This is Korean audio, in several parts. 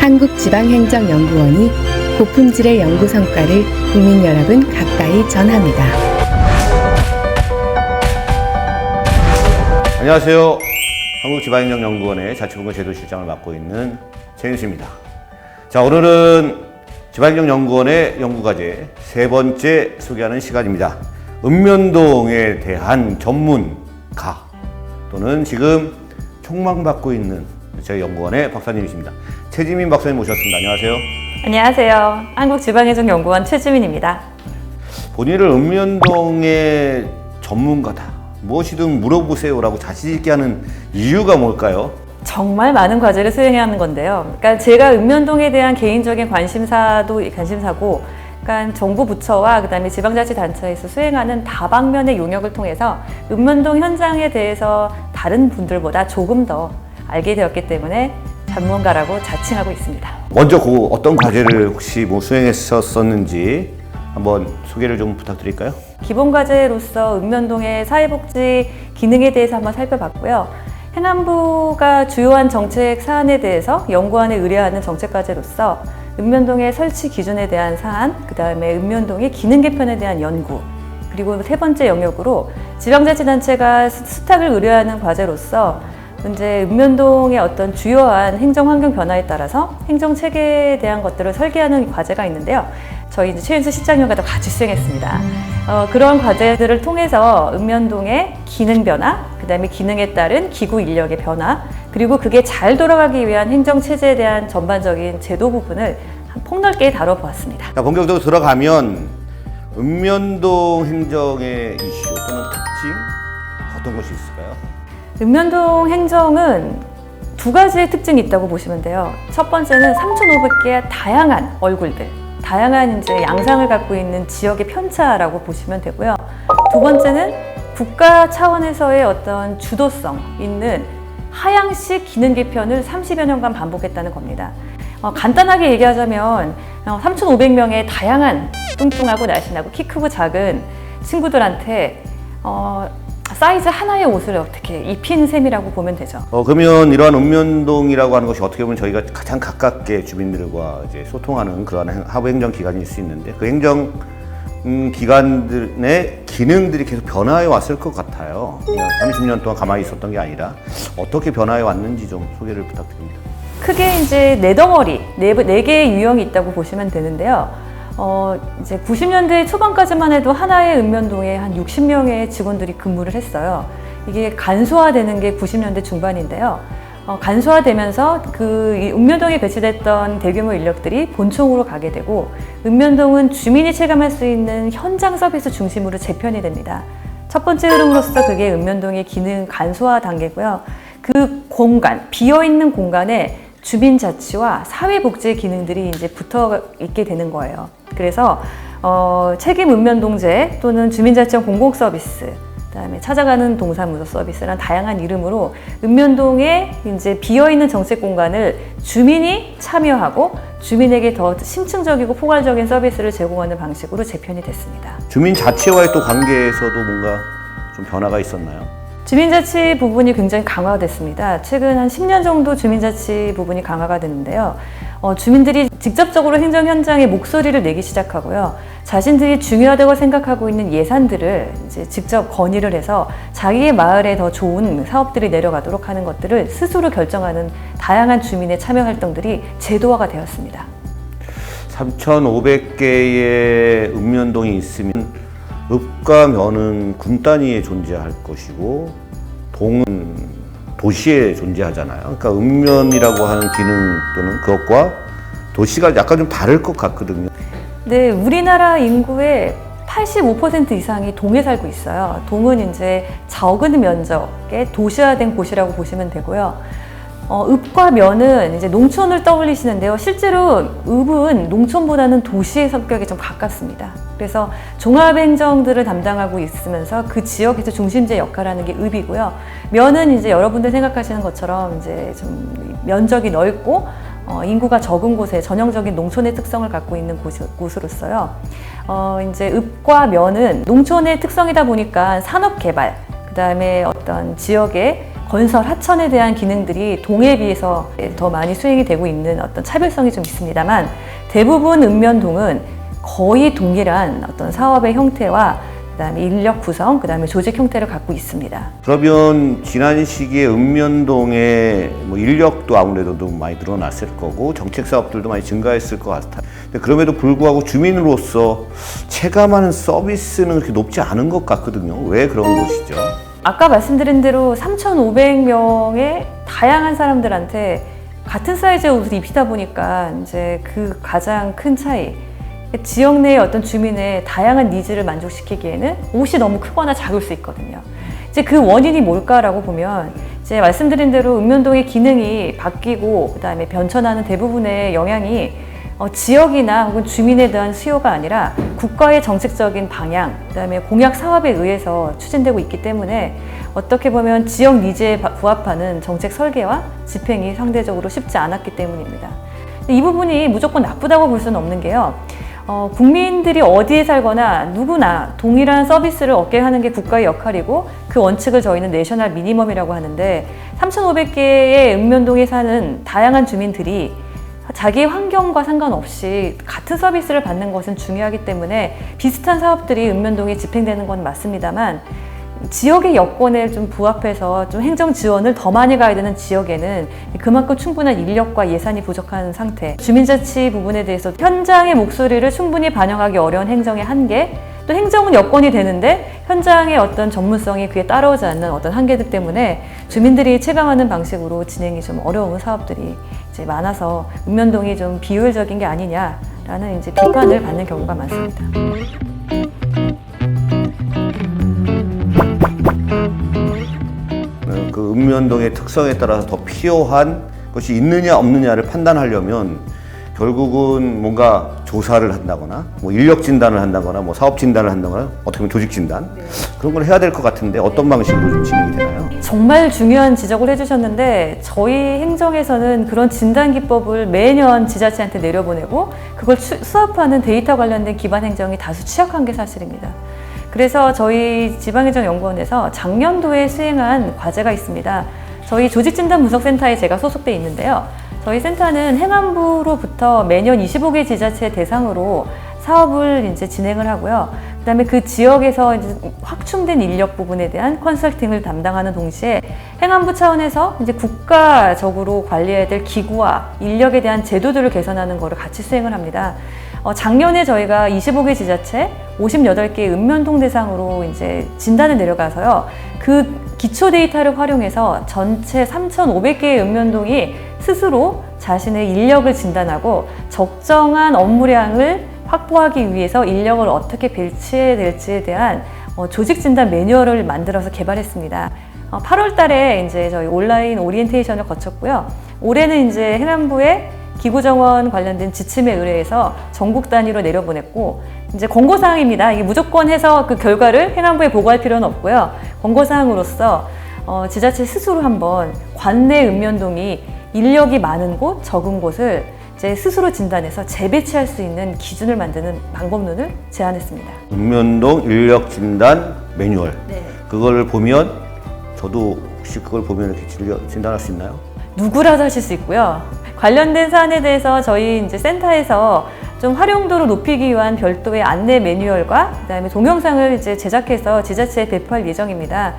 한국지방행정연구원이 고품질의 연구 성과를 국민 여러분 가까이 전합니다. 안녕하세요. 한국지방행정연구원의 자치분권 제도실장을 맡고 있는 최윤수입니다. 자, 오늘은 지방행정연구원의 연구과제 세 번째 소개하는 시간입니다. 읍면동에 대한 전문가 또는 지금 촉망받고 있는 저희 연구원의 박사님이십니다. 최지민 박사님 모셨습니다. 안녕하세요. 안녕하세요. 한국지방행정연구원 최지민입니다. 본인을 읍면동의 전문가다, 무엇이든 물어보세요라고 자신 있게 하는 이유가 뭘까요? 정말 많은 과제를 수행해야 하는 건데요. 그러니까 제가 읍면동에 대한 개인적인 관심사고, 그러니까 정부 부처와 그다음에 지방자치단체에서 수행하는 다방면의 용역을 통해서 읍면동 현장에 대해서 다른 분들보다 조금 더 알게 되었기 때문에 전문가라고 자칭하고 있습니다. 먼저 어떤 과제를 혹시 수행했었는지 한번 소개를 좀 부탁드릴까요? 기본 과제로서 읍면동의 사회복지 기능에 대해서 한번 살펴봤고요. 행안부가 주요한 정책 사안에 대해서 연구원에 의뢰하는 정책 과제로서 읍면동의 설치 기준에 대한 사안, 그 다음에 읍면동의 기능 개편에 대한 연구, 그리고 세 번째 영역으로 지방자치단체가 수탁을 의뢰하는 과제로서 이제 읍면동의 어떤 주요한 행정 환경 변화에 따라서 행정 체계에 대한 것들을 설계하는 과제가 있는데요. 저희 이제 최윤수 실장님과도 같이 수행했습니다. 그런 과제들을 통해서 읍면동의 기능 변화, 그다음에 기능에 따른 기구 인력의 변화, 그리고 그게 잘 돌아가기 위한 행정 체제에 대한 전반적인 제도 부분을 폭넓게 다뤄보았습니다. 자, 본격적으로 들어가면 읍면동 행정의 이슈 또는 특징 어떤 것이 있을까요? 읍면동 행정은 두 가지의 특징이 있다고 보시면 돼요. 첫 번째는 3,500개의 다양한 얼굴들, 다양한 이제 양상을 갖고 있는 지역의 편차라고 보시면 되고요. 두 번째는 국가 차원에서의 어떤 주도성 있는 하향식 기능 개편을 30여 년간 반복했다는 겁니다. 간단하게 얘기하자면 3,500명의 다양한 뚱뚱하고 날씬하고 키 크고 작은 친구들한테 사이즈 하나의 옷을 어떻게 입힌 셈이라고 보면 되죠. 그러면 이러한 읍면동이라고 하는 것이 어떻게 보면 저희가 가장 가깝게 주민들과 이제 소통하는 그러한 하부 행정 기관일 수 있는데 그 행정 기관들의 기능들이 계속 변화해 왔을 것 같아요. 그냥 30년 동안 가만히 있었던 게 아니라 어떻게 변화해 왔는지 좀 소개를 부탁드립니다. 크게 이제 네 덩어리, 네 개의 유형이 있다고 보시면 되는데요. 이제 90년대 초반까지만 해도 하나의 읍면동에 한 60명의 직원들이 근무를 했어요. 이게 간소화되는 게 90년대 중반인데요. 간소화되면서 이 읍면동에 배치됐던 대규모 인력들이 본청으로 가게 되고 읍면동은 주민이 체감할 수 있는 현장 서비스 중심으로 재편이 됩니다. 첫 번째 흐름으로서 그게 읍면동의 기능 간소화 단계고요. 그 공간, 비어있는 공간에 주민자치와 사회복지의 기능들이 이제 붙어 있게 되는 거예요. 그래서 책임 읍면동제 또는 주민자치형 공공서비스, 그다음에 찾아가는 동사무소 서비스란 다양한 이름으로 읍면동에 이제 비어있는 정책 공간을 주민이 참여하고 주민에게 더 심층적이고 포괄적인 서비스를 제공하는 방식으로 재편이 됐습니다. 주민자치와의 또 관계에서도 뭔가 좀 변화가 있었나요? 주민자치 부분이 굉장히 강화됐습니다. 최근 한 10년 정도 주민자치 부분이 강화가 됐는데요. 주민들이 직접적으로 행정 현장에 목소리를 내기 시작하고요. 자신들이 중요하다고 생각하고 있는 예산들을 이제 직접 건의를 해서 자기의 마을에 더 좋은 사업들이 내려가도록 하는 것들을 스스로 결정하는 다양한 주민의 참여 활동들이 제도화가 되었습니다. 3,500개의 읍면동이 있으면 읍과 면은 군 단위에 존재할 것이고 동은 도시에 존재하잖아요. 그러니까 읍면이라고 하는 기능 또는 그것과 도시가 약간 좀 다를 것 같거든요. 네, 우리나라 인구의 85% 이상이 동에 살고 있어요. 동은 이제 적은 면적의 도시화된 곳이라고 보시면 되고요. 읍과 면은 이제 농촌을 떠올리시는데요. 실제로 읍은 농촌보다는 도시의 성격이 좀 가깝습니다. 그래서 종합행정들을 담당하고 있으면서 그 지역에서 중심지의 역할을 하는 게 읍이고요. 면은 이제 여러분들 생각하시는 것처럼 이제 좀 면적이 넓고 인구가 적은 곳에 전형적인 농촌의 특성을 갖고 있는 곳으로서요. 이제 읍과 면은 농촌의 특성이다 보니까 산업 개발, 그다음에 어떤 지역의 건설, 하천에 대한 기능들이 동에 비해서 더 많이 수행이 되고 있는 어떤 차별성이 좀 있습니다만 대부분 읍면동은 거의 동일한 어떤 사업의 형태와 그다음에 인력 구성, 그다음에 조직 형태를 갖고 있습니다. 그러면 지난 시기에 읍면동의 뭐 인력도 아무래도 좀 많이 늘어났을 거고 정책 사업들도 많이 증가했을 것 같아요. 근데 그럼에도 불구하고 주민으로서 체감하는 서비스는 그렇게 높지 않은 것 같거든요. 왜 그런 것이죠? 아까 말씀드린 대로 3,500명의 다양한 사람들한테 같은 사이즈의 옷을 입히다 보니까 이제 그 가장 큰 차이. 지역 내의 어떤 주민의 다양한 니즈를 만족시키기에는 옷이 너무 크거나 작을 수 있거든요. 이제 그 원인이 뭘까라고 보면 이제 말씀드린 대로 읍면동의 기능이 바뀌고 그다음에 변천하는 대부분의 영향이 지역이나 혹은 주민에 대한 수요가 아니라 국가의 정책적인 방향, 그다음에 공약 사업에 의해서 추진되고 있기 때문에 어떻게 보면 지역 니즈에 부합하는 정책 설계와 집행이 상대적으로 쉽지 않았기 때문입니다. 이 부분이 무조건 나쁘다고 볼 수는 없는 게요. 국민들이 어디에 살거나 누구나 동일한 서비스를 얻게 하는 게 국가의 역할이고 그 원칙을 저희는 내셔널 미니멈이라고 하는데 3,500개의 읍면동에 사는 다양한 주민들이 자기 환경과 상관없이 같은 서비스를 받는 것은 중요하기 때문에 비슷한 사업들이 읍면동에 집행되는 건 맞습니다만 지역의 여건에 좀 부합해서 좀 행정 지원을 더 많이 가야 되는 지역에는 그만큼 충분한 인력과 예산이 부족한 상태, 주민자치 부분에 대해서 현장의 목소리를 충분히 반영하기 어려운 행정의 한계, 또 행정은 여건이 되는데 현장의 어떤 전문성이 그에 따라오지 않는 어떤 한계들 때문에 주민들이 체감하는 방식으로 진행이 좀 어려운 사업들이 이제 많아서 읍면동이 좀 비효율적인 게 아니냐라는 이제 비판을 받는 경우가 많습니다. 그 읍면동의 특성에 따라서 더 필요한 것이 있느냐 없느냐를 판단하려면 결국은 뭔가 조사를 한다거나 뭐 인력 진단을 한다거나 뭐 사업 진단을 한다거나 어떻게 보면 조직 진단 그런 걸 해야 될 것 같은데 어떤 방식으로 좀 진행이 되나요? 정말 중요한 지적을 해주셨는데 저희 행정에서는 그런 진단 기법을 매년 지자체한테 내려보내고 그걸 수합하는 데이터 관련된 기반 행정이 다수 취약한 게 사실입니다. 그래서 저희 지방행정연구원에서 작년도에 수행한 과제가 있습니다. 저희 조직진단분석센터에 제가 소속돼 있는데요. 저희 센터는 행안부로부터 매년 25개 지자체 대상으로 사업을 이제 진행을 하고요. 그다음에 그 지역에서 이제 확충된 인력 부분에 대한 컨설팅을 담당하는 동시에 행안부 차원에서 이제 국가적으로 관리해야 될 기구와 인력에 대한 제도들을 개선하는 것을 같이 수행을 합니다. 작년에 저희가 25개 지자체 58개 읍면동 대상으로 이제 진단을 내려가서요. 그 기초 데이터를 활용해서 전체 3,500개의 읍면동이 스스로 자신의 인력을 진단하고 적정한 업무량을 확보하기 위해서 인력을 어떻게 배치해야 될지에 대한 조직 진단 매뉴얼을 만들어서 개발했습니다. 8월 달에 이제 저희 온라인 오리엔테이션을 거쳤고요. 올해는 이제 행안부에 기구 정원 관련된 지침에 의뢰해서 전국 단위로 내려보냈고 이제 권고사항입니다. 이게 무조건 해서 그 결과를 행안부에 보고할 필요는 없고요. 권고사항으로서 지자체 스스로 한번 관내 읍면동이 인력이 많은 곳, 적은 곳을 이제 스스로 진단해서 재배치할 수 있는 기준을 만드는 방법론을 제안했습니다. 읍면동 인력 진단 매뉴얼. 네. 그걸 보면 저도 혹시 그걸 보면 이렇게 진단할 수 있나요? 누구라도 하실 수 있고요. 관련된 사안에 대해서 저희 이제 센터에서 좀 활용도를 높이기 위한 별도의 안내 매뉴얼과 그다음에 동영상을 이제 제작해서 지자체에 배포할 예정입니다.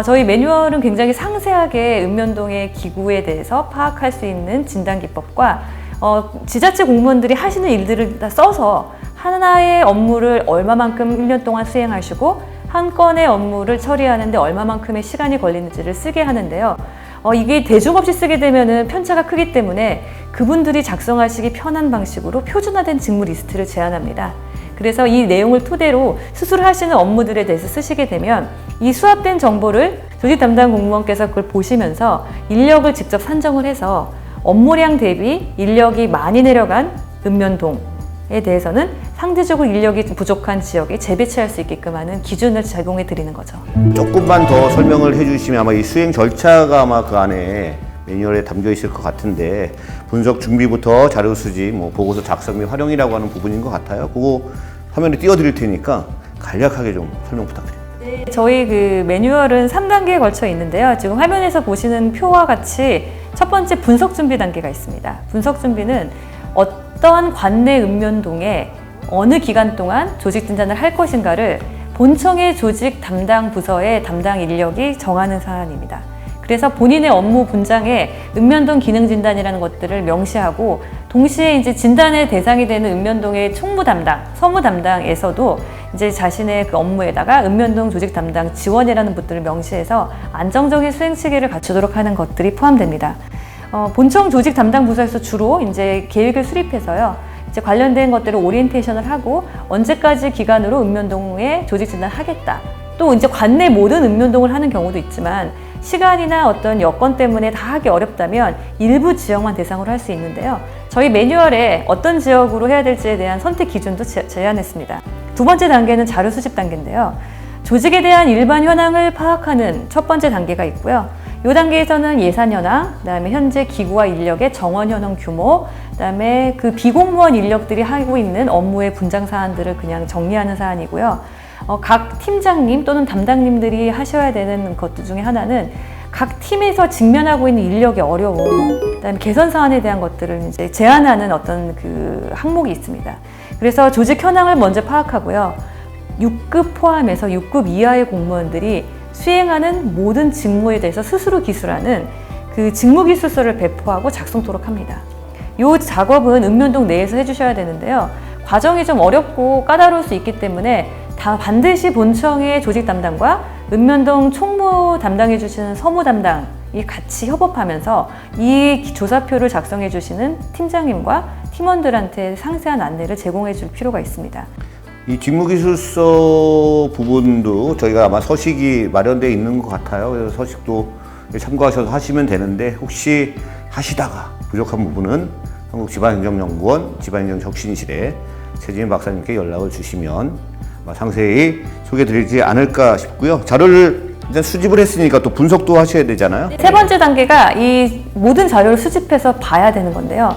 저희 매뉴얼은 굉장히 상세하게 읍면동의 기구에 대해서 파악할 수 있는 진단 기법과 지자체 공무원들이 하시는 일들을 다 써서 하나의 업무를 얼마만큼 1년 동안 수행하시고 한 건의 업무를 처리하는데 얼마만큼의 시간이 걸리는지를 쓰게 하는데요. 이게 대중 없이 쓰게 되면은 편차가 크기 때문에 그분들이 작성하시기 편한 방식으로 표준화된 직무 리스트를 제안합니다. 그래서 이 내용을 토대로 스스로 하시는 업무들에 대해서 쓰시게 되면 이 수합된 정보를 조직 담당 공무원께서 그걸 보시면서 인력을 직접 산정을 해서 업무량 대비 인력이 많이 내려간 읍면동에 대해서는 상대적으로 인력이 부족한 지역에 재배치할 수 있게끔 하는 기준을 제공해 드리는 거죠. 조금만 더 설명을 해주시면 아마 이 수행 절차가 아마 그 안에 매뉴얼에 담겨 있을 것 같은데 분석 준비부터 자료 수집, 뭐 보고서 작성 및 활용이라고 하는 부분인 것 같아요. 그거 화면에 띄워드릴 테니까 간략하게 좀 설명 부탁드립니다. 네, 저희 그 매뉴얼은 3단계에 걸쳐 있는데요. 지금 화면에서 보시는 표와 같이 첫 번째 분석 준비 단계가 있습니다. 분석 준비는 어떤 관내 읍면동에 어느 기간 동안 조직 진단을 할 것인가를 본청의 조직 담당 부서의 담당 인력이 정하는 사안입니다. 그래서 본인의 업무 분장에 읍면동 기능 진단이라는 것들을 명시하고 동시에 이제 진단의 대상이 되는 읍면동의 총무 담당, 서무 담당에서도 이제 자신의 그 업무에다가 읍면동 조직 담당 지원이라는 것들을 명시해서 안정적인 수행 체계를 갖추도록 하는 것들이 포함됩니다. 본청 조직 담당 부서에서 주로 이제 계획을 수립해서요. 이제 관련된 것들을 오리엔테이션을 하고 언제까지 기간으로 읍면동에 조직 진단을 하겠다. 또 이제 관내 모든 읍면동을 하는 경우도 있지만 시간이나 어떤 여건 때문에 다 하기 어렵다면 일부 지역만 대상으로 할 수 있는데요. 저희 매뉴얼에 어떤 지역으로 해야 될지에 대한 선택 기준도 제안했습니다. 두 번째 단계는 자료 수집 단계인데요. 조직에 대한 일반 현황을 파악하는 첫 번째 단계가 있고요. 이 단계에서는 예산 현황, 그다음에 현재 기구와 인력의 정원 현황 규모, 그다음에 그 비공무원 인력들이 하고 있는 업무의 분장 사안들을 그냥 정리하는 사안이고요. 각 팀장님 또는 담당님들이 하셔야 되는 것들 중에 하나는 각 팀에서 직면하고 있는 인력의 어려움, 그다음에 개선 사안에 대한 것들을 이제 제안하는 어떤 그 항목이 있습니다. 그래서 조직 현황을 먼저 파악하고요. 6급 포함해서 6급 이하의 공무원들이 수행하는 모든 직무에 대해서 스스로 기술하는 그 직무기술서를 배포하고 작성토록 합니다. 이 작업은 읍면동 내에서 해주셔야 되는데요. 과정이 좀 어렵고 까다로울 수 있기 때문에 다 반드시 본청의 조직 담당과 읍면동 총무 담당해 주시는 서무 담당이 같이 협업하면서 이 조사표를 작성해 주시는 팀장님과 팀원들한테 상세한 안내를 제공해 줄 필요가 있습니다. 이 직무기술서 부분도 저희가 아마 서식이 마련되어 있는 것 같아요. 그래서 서식도 참고하셔서 하시면 되는데 혹시 하시다가 부족한 부분은 한국지방행정연구원 지방행정혁신실에 최지민 박사님께 연락을 주시면 상세히 소개해드리지 않을까 싶고요. 자료를 이제 수집을 했으니까 또 분석도 하셔야 되잖아요. 세 번째 단계가 이 모든 자료를 수집해서 봐야 되는 건데요.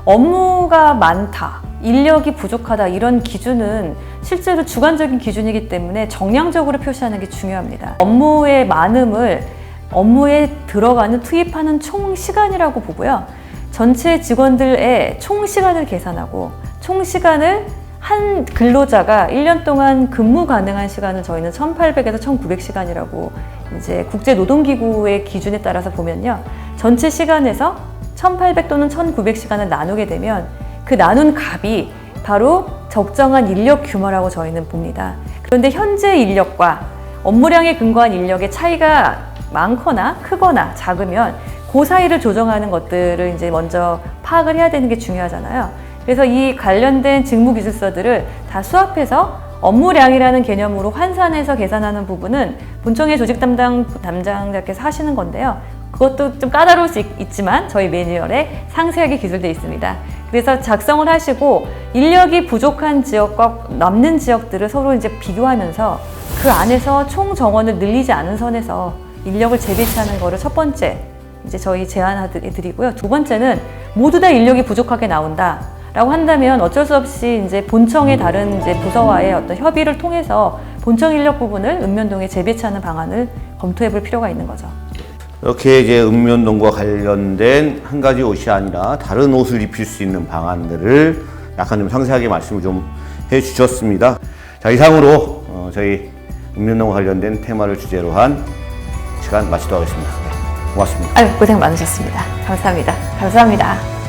업무가 많다, 인력이 부족하다 이런 기준은 실제로 주관적인 기준이기 때문에 정량적으로 표시하는 게 중요합니다. 업무의 많음을 업무에 들어가는 투입하는 총 시간이라고 보고요. 전체 직원들의 총 시간을 계산하고 총 시간을 한 근로자가 1년 동안 근무 가능한 시간을 저희는 1,800에서 1,900시간이라고 이제 국제노동기구의 기준에 따라서 보면요. 전체 시간에서 1,800 또는 1,900시간을 나누게 되면 그 나눈 값이 바로 적정한 인력 규모라고 저희는 봅니다. 그런데 현재 인력과 업무량에 근거한 인력의 차이가 많거나 크거나 작으면 그 사이를 조정하는 것들을 이제 먼저 파악을 해야 되는 게 중요하잖아요. 그래서 이 관련된 직무기술서들을 다 수합해서 업무량이라는 개념으로 환산해서 계산하는 부분은 본청의 조직 담당자께서 하시는 건데요. 그것도 좀 까다로울 수 있지만 저희 매뉴얼에 상세하게 기술되어 있습니다. 그래서 작성을 하시고 인력이 부족한 지역과 남는 지역들을 서로 이제 비교하면서 그 안에서 총 정원을 늘리지 않은 선에서 인력을 재배치하는 거를 첫 번째 이제 저희 제안해드리고요. 두 번째는 모두 다 인력이 부족하게 나온다. 라고 한다면 어쩔 수 없이 이제 본청의 다른 이제 부서와의 어떤 협의를 통해서 본청 인력 부분을 읍면동에 재배치하는 방안을 검토해 볼 필요가 있는 거죠. 이렇게 이제 읍면동과 관련된 한 가지 옷이 아니라 다른 옷을 입힐 수 있는 방안들을 약간 좀 상세하게 말씀을 좀 해주셨습니다. 자, 이상으로 저희 읍면동과 관련된 테마를 주제로 한 시간 마치도록 하겠습니다. 네, 고맙습니다. 고생 많으셨습니다. 감사합니다. 감사합니다.